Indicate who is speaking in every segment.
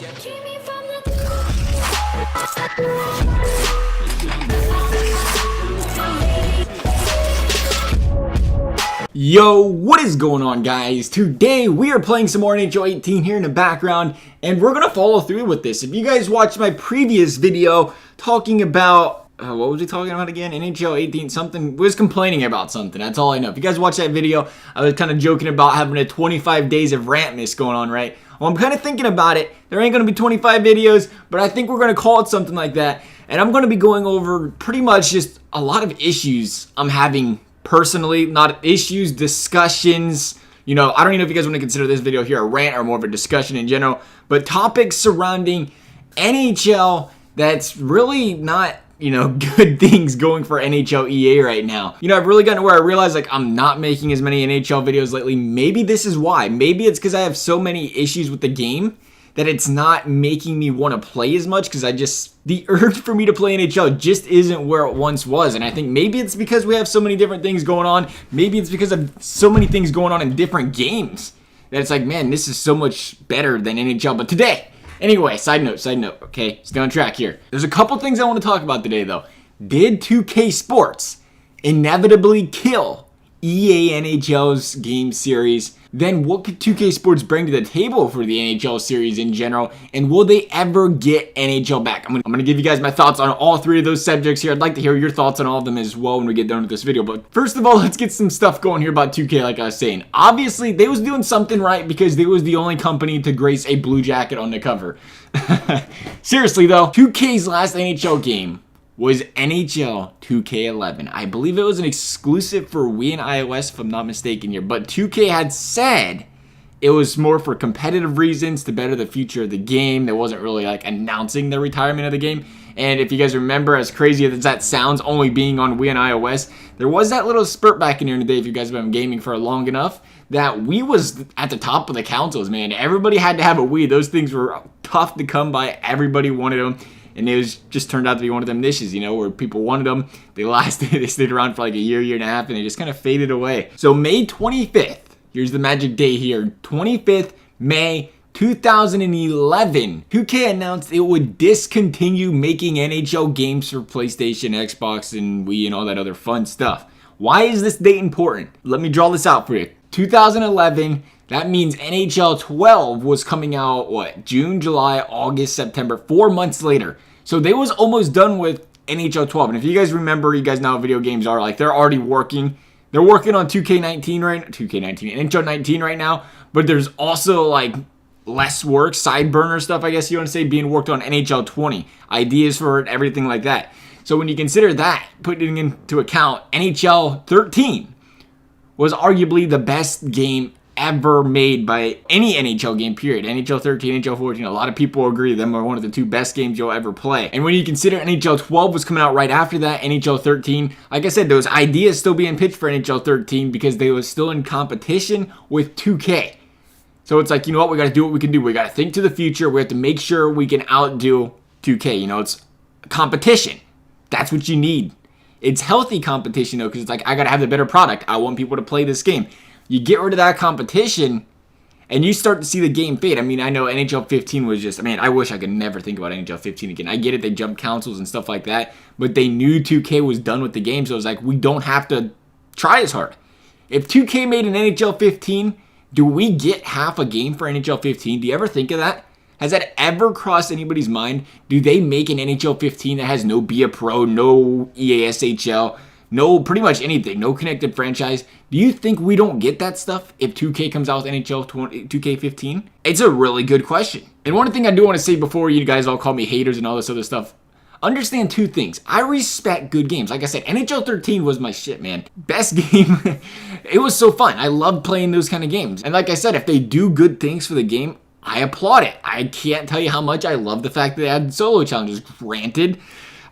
Speaker 1: Yo, what is going on, guys? Today we are playing some more NHL 18 here in the background, and we're gonna follow through with this. If you guys watched my previous video talking about what was he talking about again? NHL 18 something, was complaining about something. That's all I know. If you guys watched that video, I was kind of joking about having a 25 days of rantness going on, right? Well, I'm kind of thinking about it. There ain't gonna be 25 videos, but I think we're gonna call it something like that. And I'm gonna be going over pretty much just a lot of issues I'm having personally, not issues, discussions. You know, I don't even know if you guys want to consider this video here a rant or more of a discussion in general, but topics surrounding NHL that's really not, you know, good things going for NHL EA right now. You know, I've really gotten to where I realize, like, I'm not making as many NHL videos lately. Maybe this is why. Maybe it's because I have so many issues with the game that it's not making me want to play as much, because the urge for me to play NHL just isn't where it once was. And I think maybe it's because we have so many different things going on. Maybe it's because of so many things going on in different games that it's like, man, this is so much better than NHL. But today, anyway, side note, okay? Stay on track here. There's a couple things I want to talk about today, though. Did 2K Sports inevitably kill EA NHL's game series? Then what could 2K Sports bring to the table for the NHL series in general? And will they ever get NHL back? I'm gonna give you guys my thoughts on all three of those subjects here. I'd like to hear your thoughts on all of them as well when we get done with this video. But first of all, let's get some stuff going here about 2K, like I was saying. Obviously, they was doing something right because they was the only company to grace a blue jacket on the cover. Seriously though, 2K's last NHL game was NHL 2K11. I believe it was an exclusive for Wii and iOS, if I'm not mistaken here. But 2K had said it was more for competitive reasons to better the future of the game. There wasn't really like announcing the retirement of the game. And if you guys remember, as crazy as that sounds, only being on Wii and iOS, there was that little spurt back in here in the day, if you guys have been gaming for long enough, that Wii was at the top of the consoles, man. Everybody had to have a Wii. Those things were tough to come by. Everybody wanted them. And it was just turned out to be one of them niches, you know, where people wanted them. They lasted, they stayed around for like a year and a half, and they just kind of faded away. So May 25th, here's the magic day here, 25th May 2011, 2K announced it would discontinue making NHL games for PlayStation, Xbox, and Wii, and all that other fun stuff. Why is this date important? Let me draw this out for you. 2011, that means NHL 12 was coming out, what, June, July, August, September, 4 months later. So they was almost done with NHL 12. And if you guys remember, you guys know how video games are. Like, they're already working. They're working on 2K19 right now. 2K19, NHL 19 right now. But there's also, like, less work, side burner stuff, I guess you want to say, being worked on NHL 20. Ideas for it, everything like that. So when you consider that, putting into account, NHL 13 was arguably the best game ever made by any NHL game, period. NHL 13, NHL 14, a lot of people agree them are one of the two best games you'll ever play. And when you consider NHL 12 was coming out right after that, NHL 13, like I said, those ideas still being pitched for NHL 13 because they was still in competition with 2K. So it's like, you know what, we got to do what we can do. We got to think to the future. We have to make sure we can outdo 2K. You know, it's competition. That's what you need. It's healthy competition, though, because it's like, I got to have the better product. I want people to play this game. You get rid of that competition, and you start to see the game fade. I mean, I know NHL 15 was just, I mean, I wish I could never think about NHL 15 again. I get it, they jumped consoles and stuff like that, but they knew 2K was done with the game, so it was like, we don't have to try as hard. If 2K made an NHL 15, do we get half a game for NHL 15? Do you ever think of that? Has that ever crossed anybody's mind? Do they make an NHL 15 that has no Be a Pro, no EASHL, no pretty much anything, no connected franchise? Do you think we don't get that stuff if 2K comes out with NHL 2K15? It's a really good question. And one thing I do want to say before you guys all call me haters and all this other stuff, understand two things. I respect good games. Like I said, NHL 13 was my shit, man. Best game. It was so fun. I loved playing those kind of games. And like I said, if they do good things for the game, I applaud it. I can't tell you how much I love the fact that they had solo challenges. Granted,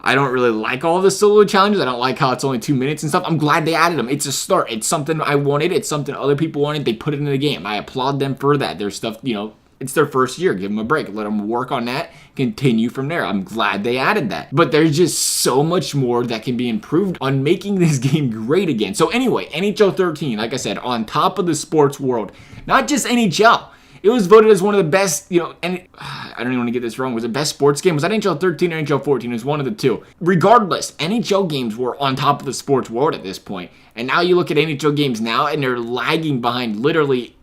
Speaker 1: I don't really like all the solo challenges. I don't like how it's only 2 minutes and stuff. I'm glad they added them. It's a start. It's something I wanted. It's something other people wanted. They put it in the game. I applaud them for that. Their stuff, you know, it's their first year. Give them a break. Let them work on that. Continue from there. I'm glad they added that. But there's just so much more that can be improved on making this game great again. So anyway, NHL 13, like I said, on top of the sports world. Not just NHL. It was voted as one of the best, and I don't even want to get this wrong. Was it best sports game? Was that NHL 13 or NHL 14? It was one of the two. Regardless, NHL games were on top of the sports world at this point. And now you look at NHL games now, and they're lagging behind literally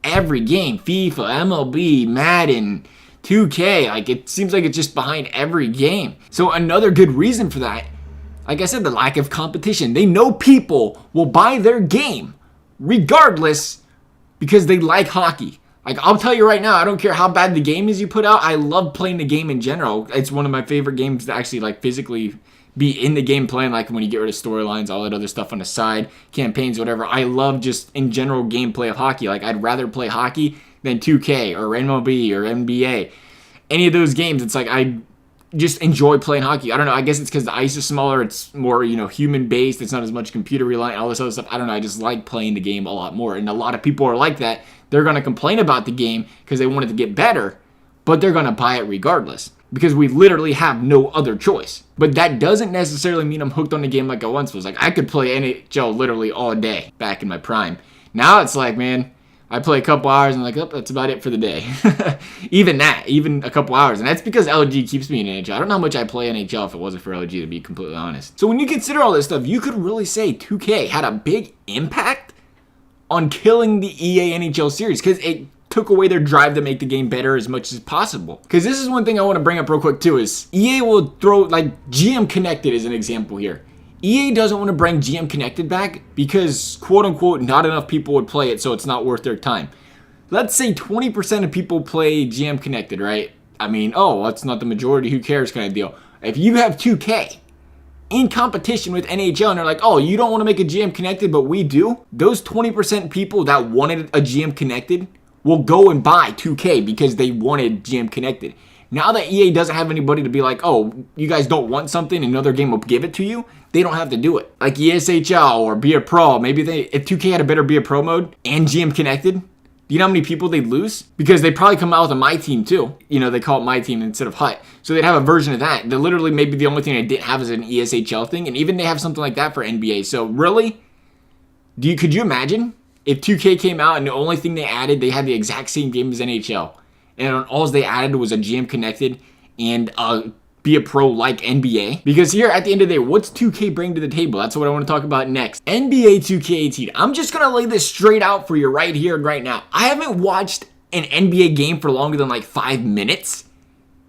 Speaker 1: every game. FIFA, MLB, Madden, 2K. Like, it seems like it's just behind every game. So another good reason for that, like I said, the lack of competition. They know people will buy their game regardless because they like hockey. Like, I'll tell you right now, I don't care how bad the game is you put out. I love playing the game in general. It's one of my favorite games to actually, like, physically be in the game playing, like when you get rid of storylines, all that other stuff on the side, campaigns, whatever. I love just, in general, gameplay of hockey. Like, I'd rather play hockey than 2K or MLB or NBA. Any of those games, it's like I just enjoy playing hockey. I don't know. I guess it's because the ice is smaller. It's more, human-based. It's not as much computer-reliant, all this other stuff. I don't know. I just like playing the game a lot more. And a lot of people are like that. They're going to complain about the game because they want it to get better, but they're going to buy it regardless because we literally have no other choice. But that doesn't necessarily mean I'm hooked on the game like I once was. Like, I could play NHL literally all day back in my prime. Now it's like, man, I play a couple hours and I'm like, oh, that's about it for the day. Even a couple hours. And that's because LG keeps me in NHL. I don't know how much I play NHL if it wasn't for LG, to be completely honest. So when you consider all this stuff, you could really say 2K had a big impact on killing the EA NHL series because it took away their drive to make the game better as much as possible. Because this is one thing I want to bring up real quick too is EA will throw, like, GM Connected is an example here. EA doesn't want to bring GM Connected back because, quote unquote, not enough people would play it, so it's not worth their time. Let's say 20% of people play GM Connected, right? I mean, oh, that's not the majority, who cares kind of deal. If you have 2K in competition with NHL and they're like, oh, you don't want to make a GM Connected, but we do, those 20% people that wanted a GM Connected will go and buy 2K because they wanted GM Connected. Now that EA doesn't have anybody to be like, oh, you guys don't want something, another game will give it to you, they don't have to do it. Like ESHL or Be a Pro, maybe if 2K had a better Be a Pro mode and GM Connected, do you know how many people they'd lose? Because they'd probably come out with a My Team too. They call it My Team instead of HUT. So they'd have a version of that. They're literally maybe the only thing they didn't have is an ESHL thing, and even they have something like that for NBA. So really, could you imagine if 2K came out and the only thing they added, they had the exact same game as NHL, and all they added was a GM Connected and Be a Pro like NBA? Because here, at the end of the day, what's 2K bring to the table? That's what I want to talk about next. NBA 2K18. I'm just going to lay this straight out for you right here and right now. I haven't watched an NBA game for longer than like 5 minutes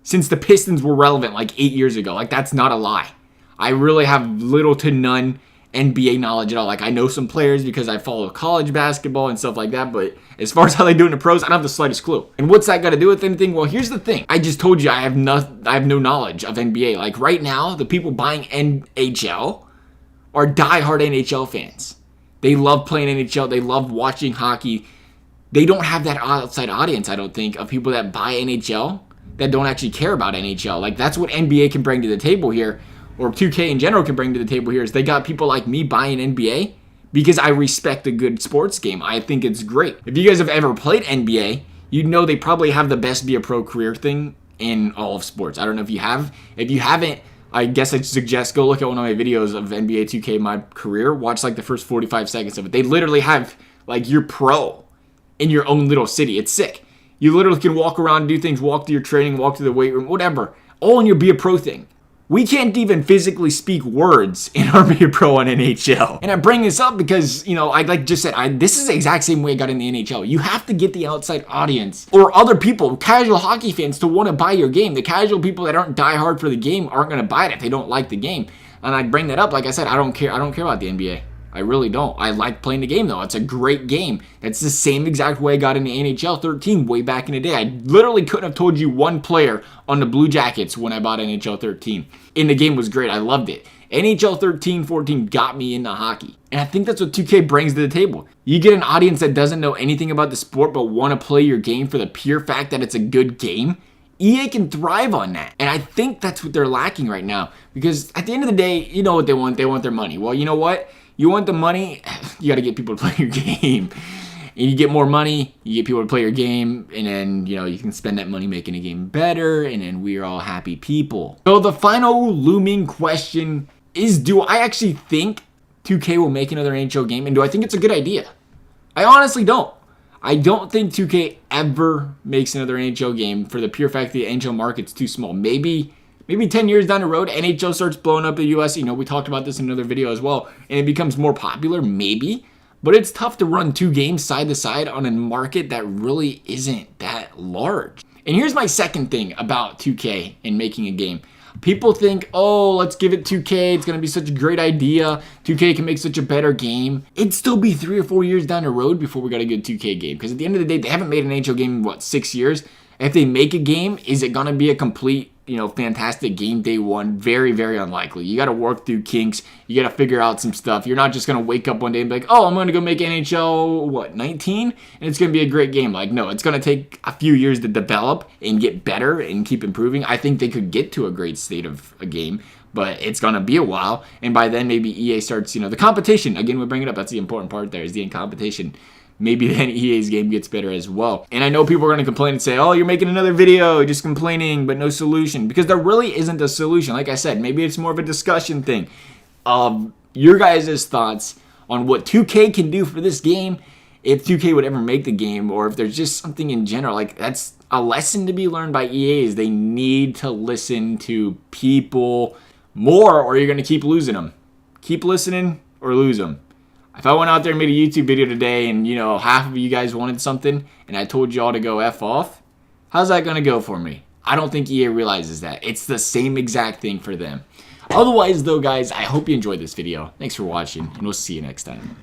Speaker 1: since the Pistons were relevant like 8 years ago. Like, that's not a lie. I really have little to none NBA knowledge at all. Like, I know some players because I follow college basketball and stuff like that, but as far as how they do in the pros, I don't have the slightest clue. And what's that got to do with anything? Well, here's the thing. I just told you I have no knowledge of NBA. Like, right now, the people buying NHL are diehard NHL fans. They love playing NHL. They love watching hockey. They don't have that outside audience, I don't think, of people that buy NHL that don't actually care about NHL. Like, that's what NBA can bring to the table here, or 2K in general can bring to the table here, is they got people like me buying NBA because I respect a good sports game. I think it's great. If you guys have ever played NBA, you'd know they probably have the best Be a Pro career thing in all of sports. I don't know if you have. If you haven't, I guess I'd suggest go look at one of my videos of NBA 2K My Career. Watch like the first 45 seconds of it. They literally have like your pro in your own little city. It's sick. You literally can walk around, do things, walk to your training, walk to the weight room, whatever. All in your Be a Pro thing. We can't even physically speak words in our Be a Pro on NHL. And I bring this up because, I like just said, this is the exact same way I got in the NHL. You have to get the outside audience or other people, casual hockey fans, to want to buy your game. The casual people that aren't diehard for the game aren't going to buy it if they don't like the game. And I bring that up, like I said, I don't care about the NBA. I really don't. I like playing the game, though. It's a great game. That's the same exact way I got into NHL 13 way back in the day. I literally couldn't have told you one player on the Blue Jackets when I bought NHL 13. And the game was great. I loved it. NHL 13, 14 got me into hockey. And I think that's what 2K brings to the table. You get an audience that doesn't know anything about the sport but want to play your game for the pure fact that it's a good game. EA can thrive on that. And I think that's what they're lacking right now. Because at the end of the day, you know what they want? They want their money. Well, you know what? You want the money, you got to get people to play your game. And you get more money, you get people to play your game, and then, you can spend that money making a game better, and then we're all happy people. So the final looming question is, do I actually think 2K will make another NHL game, and do I think it's a good idea? I honestly don't. I don't think 2K ever makes another NHL game for the pure fact that the NHL market's too small. Maybe 10 years down the road, NHL starts blowing up in the US. You know, we talked about this in another video as well, and it becomes more popular, maybe. But it's tough to run 2 games side to side on a market that really isn't that large. And here's my second thing about 2K and making a game. People think, oh, let's give it 2K. It's going to be such a great idea. 2K can make such a better game. It'd still be 3 or 4 years down the road before we got a good 2K game. Because at the end of the day, they haven't made an NHL game in, what, 6 years? If they make a game, is it going to be a complete, fantastic game day one? Very, very unlikely. You got to work through kinks. You got to figure out some stuff. You're not just going to wake up one day and be like, oh, I'm going to go make NHL, 19? And it's going to be a great game. Like, no, it's going to take a few years to develop and get better and keep improving. I think they could get to a great state of a game, but it's going to be a while. And by then, maybe EA starts, the competition. Again, we bring it up. That's the important part there, is the competition. Maybe then EA's game gets better as well. And I know people are going to complain and say, oh, you're making another video, just complaining, but no solution. Because there really isn't a solution. Like I said, maybe it's more of a discussion thing. Your guys' thoughts on what 2K can do for this game, if 2K would ever make the game, or if there's just something in general. Like, that's a lesson to be learned by EA, is they need to listen to people more, or you're going to keep losing them. Keep listening or lose them. If I went out there and made a YouTube video today and, half of you guys wanted something and I told you all to go F off, how's that going to go for me? I don't think EA realizes that. It's the same exact thing for them. Otherwise, though, guys, I hope you enjoyed this video. Thanks for watching, and we'll see you next time.